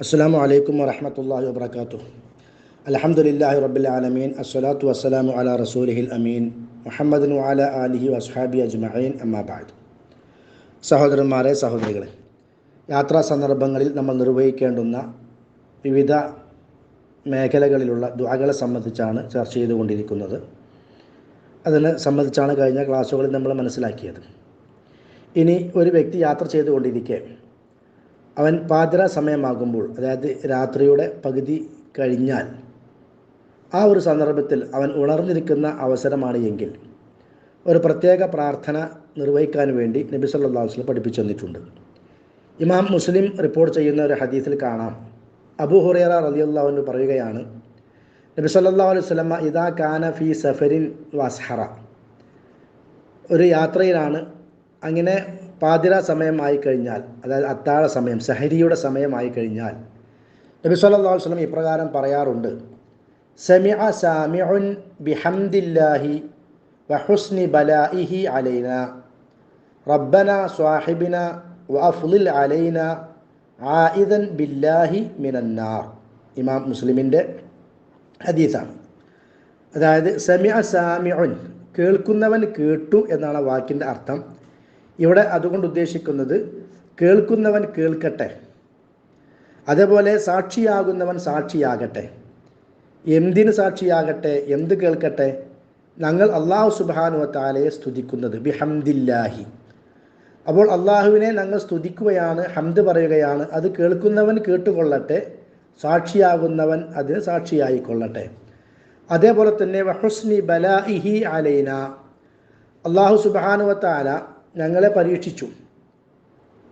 അസ്സലാമു അലൈക്കും വറഹ്മത്തുള്ളാഹി വബറകാതുഹു. അൽഹംദുലില്ലാഹി റബ്ബിൽ ആലമീൻ. അസ്സലാത്തു വസ്സലാമു അലാ റസൂലിഹിൽ അമീൻ മുഹമ്മദിൻ വഅലാ ആലിഹി വസ്ഹാബിഹി അജ്മഈൻ. അമ്മാ ബഅദ്. സഹോദരന്മാരെ, സഹോദരികളെ, യാത്രാ സന്ദർഭങ്ങളിൽ നമ്മൾ നിർവഹിക്കേണ്ടുന്ന വിവിധ മേഖലകളിലുള്ള ദുആകളെ സംബന്ധിച്ചാണ് ചർച്ച ചെയ്തുകൊണ്ടിരിക്കുന്നത്. അതിനെ സംബന്ധിച്ചാണ് കഴിഞ്ഞ ക്ലാസ്സുകളിൽ നമ്മൾ മനസ്സിലാക്കിയത്. ഇനി ഒരു വ്യക്തി യാത്ര ചെയ്തുകൊണ്ടിരിക്കെ അവൻ പാതിര സമയമാകുമ്പോൾ, അതായത് രാത്രിയുടെ പകുതി കഴിഞ്ഞാൽ, ആ ഒരു സന്ദർഭത്തിൽ അവൻ ഉണർന്നിരിക്കുന്ന അവസരമാണ് എങ്കിൽ ഒരു പ്രത്യേക പ്രാർത്ഥന നിർവഹിക്കാൻ വേണ്ടി നബി സല്ലല്ലാഹു അലൈഹി വസല്ലം പഠിപ്പിച്ചു തന്നിട്ടുണ്ട്. ഇമാം മുസ്ലിം റിപ്പോർട്ട് ചെയ്യുന്ന ഒരു ഹദീസിൽ കാണാം, അബൂ ഹുറൈറ റളിയല്ലാഹു അൻഹു പറയുകയാണ്, നബി സല്ലല്ലാഹു അലൈഹി വസല്ലം ഇദാ കാന ഫീ സഫരിൻ വസ്ഹറ, ഒരു യാത്രയിലാണ്, അങ്ങനെ പാതിര സമയമായി കഴിഞ്ഞാൽ, അതായത് അത്താഴ സമയം, സഹരിയുടെ സമയമായി കഴിഞ്ഞാൽ നബി സല്ലല്ലാഹു അലൈഹി വസല്ലം ഇപ്രകാരം പറയാറുണ്ട്: സമിഅ സാമിഉൻ ബിഹംദില്ലാഹി വഹുസ്നി ബലാഇഹി അലൈനാ റബ്ബനാ സ്വാഹിബിനാ വഅഫ്ളിൽ അലൈനാ ആയിദൻ ബില്ലാഹി മിനന്നാർ. ഇമാം മുസ്ലിമിൻ്റെ ഹദീസാണ്. അതായത് സമിഅ സാമിഉൻ, കേൾക്കുന്നവൻ കേട്ടു എന്നാണ് വാക്കിൻ്റെ അർത്ഥം. ഇവിടെ അതുകൊണ്ട് ഉദ്ദേശിക്കുന്നത് കേൾക്കുന്നവൻ കേൾക്കട്ടെ, അതേപോലെ സാക്ഷിയാകുന്നവൻ സാക്ഷിയാകട്ടെ. എന്തിന് സാക്ഷിയാകട്ടെ? എന്ത് കേൾക്കട്ടെ? ഞങ്ങൾ അല്ലാഹു സുബ്ഹാനഹു വ തആലയെ സ്തുതിക്കുന്നത് ബിഹംദില്ലാഹി. അപ്പോൾ അള്ളാഹുവിനെ ഞങ്ങൾ സ്തുതിക്കുകയാണ്, ഹംദ് പറയുകയാണ്. അത് കേൾക്കുന്നവൻ കേട്ടുകൊള്ളട്ടെ, സാക്ഷിയാകുന്നവൻ അതിന് സാക്ഷിയായിക്കൊള്ളട്ടെ. അതേപോലെ തന്നെ വഹുസ്നി ബലാഇഹി അലൈന, അല്ലാഹു സുബ്ഹാനഹു വ തആല ഞങ്ങളെ പരീക്ഷിച്ചു,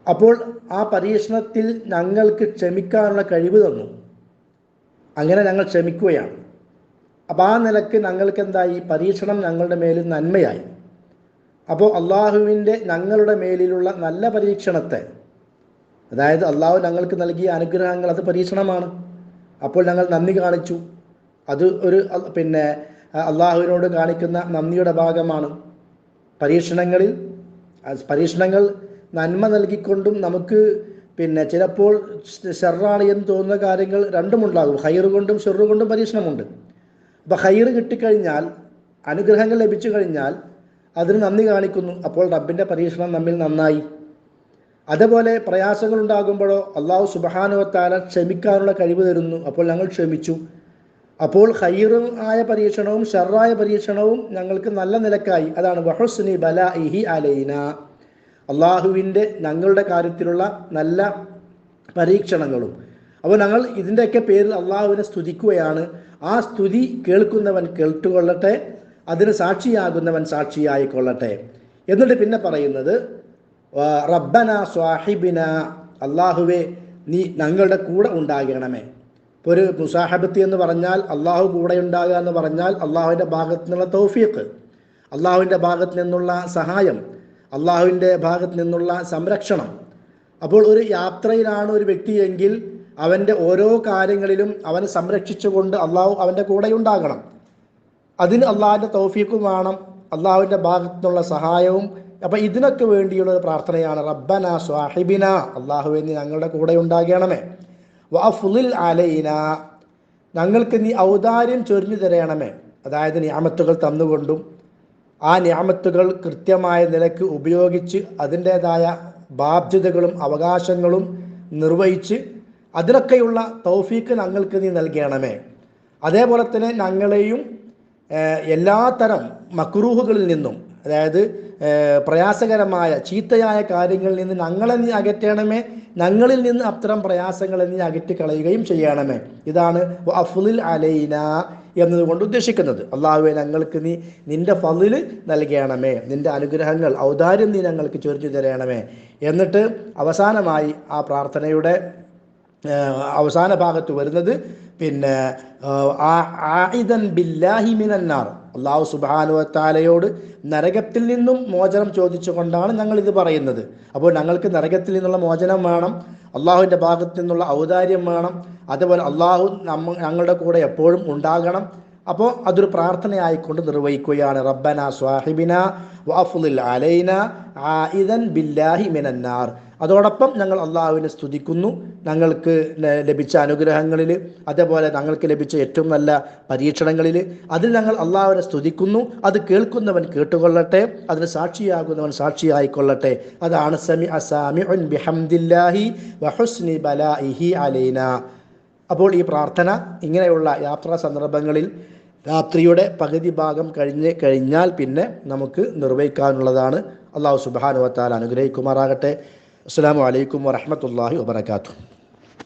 അപ്പോൾ ആ പരീക്ഷണത്തിൽ ഞങ്ങൾക്ക് ക്ഷമിക്കാനുള്ള കഴിവ് തന്നു. അങ്ങനെ ഞങ്ങൾ ക്ഷമിക്കുകയാണ്. അപ്പോൾ ആ നിലക്ക് ഞങ്ങൾക്ക് എന്തായി? പരീക്ഷണം ഞങ്ങളുടെ മേലിൽ നന്മയായി. അപ്പോൾ അള്ളാഹുവിൻ്റെ ഞങ്ങളുടെ മേലിലുള്ള നല്ല പരീക്ഷണത്തെ, അതായത് അള്ളാഹു ഞങ്ങൾക്ക് നൽകിയ അനുഗ്രഹങ്ങൾ, അത് പരീക്ഷണമാണ്. അപ്പോൾ ഞങ്ങൾ നന്ദി കാണിച്ചു. അത് ഒരു അള്ളാഹുവിനോട് കാണിക്കുന്ന നന്ദിയുടെ ഭാഗമാണ്. പരീക്ഷണങ്ങൾ നന്മ നൽകിക്കൊണ്ടും നമുക്ക് ചിലപ്പോൾ ഷർറാണ് എന്ന് തോന്നുന്ന കാര്യങ്ങൾ രണ്ടുമുണ്ടാകും. ഹൈറ് കൊണ്ടും ഷെറ് കൊണ്ടും പരീക്ഷണമുണ്ട്. അപ്പോൾ ഹൈറ് കിട്ടിക്കഴിഞ്ഞാൽ, അനുഗ്രഹങ്ങൾ ലഭിച്ചു കഴിഞ്ഞാൽ അതിന് നന്ദി കാണിക്കുന്നു. അപ്പോൾ റബ്ബിൻ്റെ പരീക്ഷണം നമ്മിൽ നന്നായി. അതേപോലെ പ്രയാസങ്ങൾ ഉണ്ടാകുമ്പോഴോ അല്ലാഹു സുബ്ഹാനഹു വ തആല ക്ഷമിക്കാനുള്ള കഴിവ് തരുന്നു. അപ്പോൾ ഞങ്ങൾ ക്ഷമിച്ചു. അപ്പോൾ ഹൈറും ആയ പരീക്ഷണവും ഷർറായ പരീക്ഷണവും ഞങ്ങൾക്ക് നല്ല നിലക്കായി. അതാണ് വഹുസ്നി ബലാഇഹി അലൈന, അള്ളാഹുവിൻ്റെ ഞങ്ങളുടെ കാര്യത്തിലുള്ള നല്ല പരീക്ഷണങ്ങളും. അപ്പോൾ ഞങ്ങൾ ഇതിൻ്റെയൊക്കെ പേരിൽ അള്ളാഹുവിനെ സ്തുതിക്കുകയാണ്. ആ സ്തുതി കേൾക്കുന്നവൻ കേട്ടുകൊള്ളട്ടെ, അതിന് സാക്ഷിയാകുന്നവൻ സാക്ഷിയായിക്കൊള്ളട്ടെ. എന്നിട്ട് പിന്നെ പറയുന്നത് റബ്ബന സ്വാഹിബിന, അള്ളാഹുവെ നീ ഞങ്ങളുടെ കൂടെ ഉണ്ടാകണമേ. ഇപ്പോൾ ഒരു മുസാഹബത്ത് എന്ന് പറഞ്ഞാൽ അള്ളാഹു കൂടെ ഉണ്ടാകുക എന്ന് പറഞ്ഞാൽ അള്ളാഹുവിൻ്റെ ഭാഗത്തു നിന്നുള്ള തൗഫീഖ്, അള്ളാഹുവിൻ്റെ ഭാഗത്ത് നിന്നുള്ള സഹായം, അള്ളാഹുവിൻ്റെ ഭാഗത്ത് നിന്നുള്ള സംരക്ഷണം. അപ്പോൾ ഒരു യാത്രയിലാണ് ഒരു വ്യക്തിയെങ്കിൽ അവൻ്റെ ഓരോ കാര്യങ്ങളിലും അവനെ സംരക്ഷിച്ചുകൊണ്ട് അള്ളാഹു അവൻ്റെ കൂടെ ഉണ്ടാകണം. അതിന് അള്ളാഹുവിൻ്റെ തൗഫീഖും വേണം, അള്ളാഹുവിൻ്റെ ഭാഗത്തു നിന്നുള്ള സഹായവും. അപ്പം ഇതിനൊക്കെ വേണ്ടിയുള്ള ഒരു പ്രാർത്ഥനയാണ് റബ്ബന സ്വാഹിബിന, അള്ളാഹുവെ നീ ഞങ്ങളുടെ കൂടെ ഉണ്ടാകണമേ. വഅഫ്ളിൽ അലൈന, ഞങ്ങൾക്ക് നീ ഔദാര്യം ചൊരിഞ്ഞു തരണമേ. അതായത് നിഅമത്തുകൾ തന്നുകൊണ്ടും ആ നിഅമത്തുകൾ കൃത്യമായ നിലക്ക് ഉപയോഗിച്ച് അതിൻ്റേതായ ബാധ്യതകളും അവകാശങ്ങളും നിർവഹിച്ച് അതിനൊക്കെയുള്ള തൗഫീക്ക് ഞങ്ങൾക്ക് നീ നൽകണമേ. അതേപോലെ തന്നെ ഞങ്ങളെയും എല്ലാത്തരം മക്രൂഹുകളിൽ നിന്നും, അതായത് പ്രയാസകരമായ ചീത്തയായ കാര്യങ്ങളിൽ നിന്ന് ഞങ്ങളെ നീ അകറ്റണമേ. ഞങ്ങളിൽ നിന്ന് അത്തരം പ്രയാസങ്ങളെ നീ അകറ്റിക്കളയുകയും ചെയ്യണമേ. ഇതാണ് അഫ്ളിൽ അലൈന എന്നതുകൊണ്ട് ഉദ്ദേശിക്കുന്നത്. അള്ളാഹുവെ ഞങ്ങൾക്ക് നീ നിൻ്റെ ഫളിൽ നൽകണമേ, നിൻ്റെ അനുഗ്രഹങ്ങൾ, ഔദാര്യം നീ ഞങ്ങൾക്ക് ചൊരിഞ്ഞു തരണമേ. എന്നിട്ട് അവസാനമായി ആ പ്രാർത്ഥനയുടെ അവസാന ഭാഗത്ത് വരുന്നത് ആയിദൻ ബില്ലാഹി മിനന്നാർ, അല്ലാഹു സുബ്ഹാനഹു വ തആലയോട് നരകത്തിൽ നിന്നും മോചനം ചോദിച്ചുകൊണ്ടാണ് ഞങ്ങൾ ഇത് പറയുന്നത്. അപ്പോൾ ഞങ്ങൾക്ക് നരകത്തിൽ നിന്നുള്ള മോചനം വേണം, അള്ളാഹുവിൻ്റെ ഭാഗത്ത് നിന്നുള്ള ഔദാര്യം വേണം, അതുപോലെ അള്ളാഹു ഞങ്ങളുടെ കൂടെ എപ്പോഴും ഉണ്ടാകണം. അപ്പോൾ അതൊരു പ്രാർത്ഥനയായിക്കൊണ്ട് നിർവഹിക്കുകയാണ്. റബ്ബന സ്വാഹിബിന വഅഫ്ളിൽ അലൈന ആയിദൻ ബില്ലാഹി മിനന്നാർ. അതോടൊപ്പം ഞങ്ങൾ അള്ളാഹുവിനെ സ്തുതിക്കുന്നു. ഞങ്ങൾക്ക് ലഭിച്ച അനുഗ്രഹങ്ങളിൽ, അതേപോലെ ഞങ്ങൾക്ക് ലഭിച്ച ഏറ്റവും നല്ല പരീക്ഷണങ്ങളിൽ, അതിൽ ഞങ്ങൾ അള്ളാഹുവിനെ സ്തുതിക്കുന്നു. അത് കേൾക്കുന്നവൻ കേട്ടുകൊള്ളട്ടെ, അതിന് സാക്ഷിയാകുന്നവൻ സാക്ഷിയായിക്കൊള്ളട്ടെ. അതാണ് സാമിഉൻ ബിഹംദില്ലാഹി വഹുസ്നി ബലാഇഹി അലൈനാ. അപ്പോൾ ഈ പ്രാർത്ഥന ഇങ്ങനെയുള്ള യാത്രാ സന്ദർഭങ്ങളിൽ രാത്രിയുടെ പകുതി ഭാഗം കഴിഞ്ഞാൽ പിന്നെ നമുക്ക് നിർവഹിക്കാനുള്ളതാണ്. അല്ലാഹു സുബ്ഹാനഹു വ തആല അനുഗ്രഹിക്കുമാറാകട്ടെ. അസ്സലാമു അലൈക്കും വറഹ്മത്തുള്ളാഹി വബറകാതുഹു.